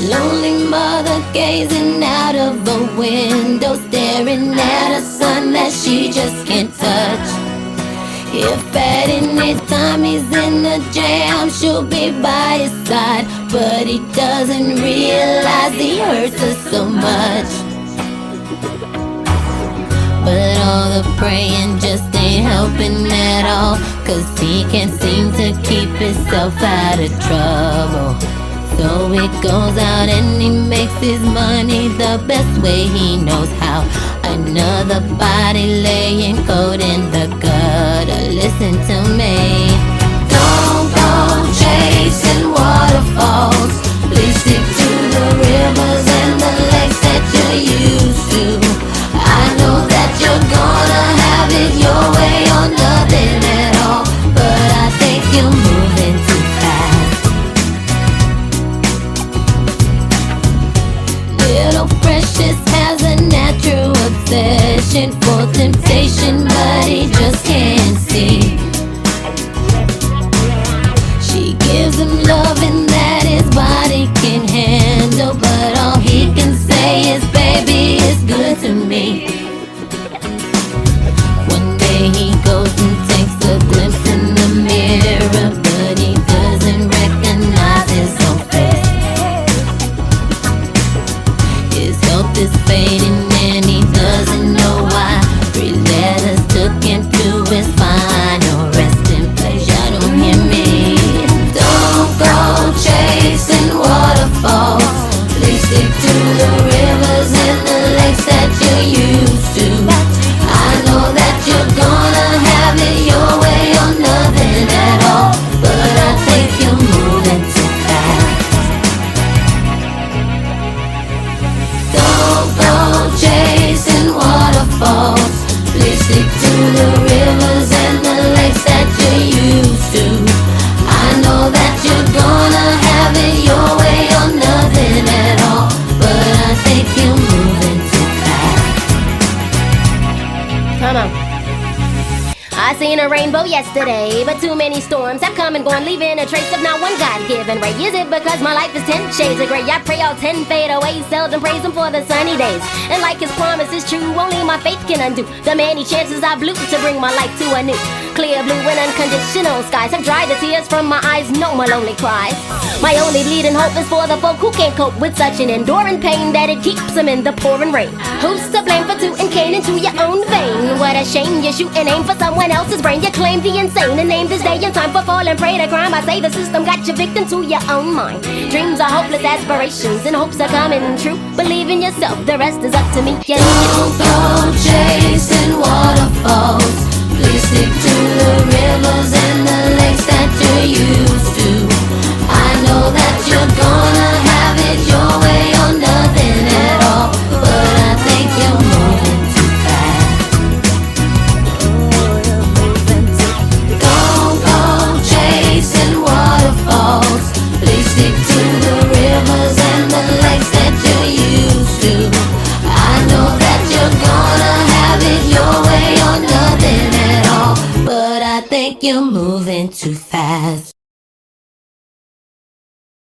Lonely mother gazing out of the window, staring at a son that she just can't touch. If at any time he's in a jam, she'll be by his side, but he doesn't realize he hurts her so much. But all the praying just ain't helping at all, 'cause he can't seem to keep himself out of trouble. So he goes out and he makes his money the best way he knows how. Another body laying cold in the gutter. Listen to me. Don't go chasing waterfalls. Please stick to the rivers and the lakes that you're used to. I know that you're gonna have it your way or nothing at all, but I think you're moving too fast. Little Precious has a natural obsession for temptation, but he just can't see. She gives him loving that his body can handle, but all he can say is, baby, it's good to me. One day he goes and takes a glimpse in the mirror, but he doesn't recognize his own face. His health is fading and he doesn't know why. 3 letters took him to his final resting place. Y'all don't hear me. Don't go chasing waterfalls. Please stick to the rivers and the lakes that you're used to. I know that you're gonna have it your way or nothing at all, but I think you're moving too fast. Don't go chasing waterfalls. Please stick to the rivers and the lakes that you're used to. I know that you're gonna have it your way or nothing at all, but I think you're moving too fast. Come on. I seen a rainbow yesterday, but too many storms have come and gone, leaving a trace of not one God-given ray. Is it because my life is 10 shades of gray? I pray all 10 fade away, seldom praise him for the sunny days. And like his promise is true, only my faith can undo the many chances I blew to bring my life to a new clear blue and unconditional skies have dried the tears from my eyes, no more lonely cries. My only bleeding hope is for the folk who can't cope with such an enduring pain that it keeps them in the pouring rain. Who's to blame for tooting cane into your own vein? What a shame, you shoot and aim for someone else's brain. You claim the insane and name this day and time for falling prey to crime. I say the system got you victim to your own mind. Dreams are hopeless aspirations and hopes are coming true. Believe in yourself, the rest is up to me. Yeah. Don't go chasing waterfalls. Please stick to the rivers and the lakes that you're used to. I know that you're gonna have it your way or nothing at all, but I think you're moving too fast. Don't go chasing waterfalls. Please stick to the rivers and the lakes that you're used to. I know that you're gonna have it your way or nothing at all, but I think you're moving too fast.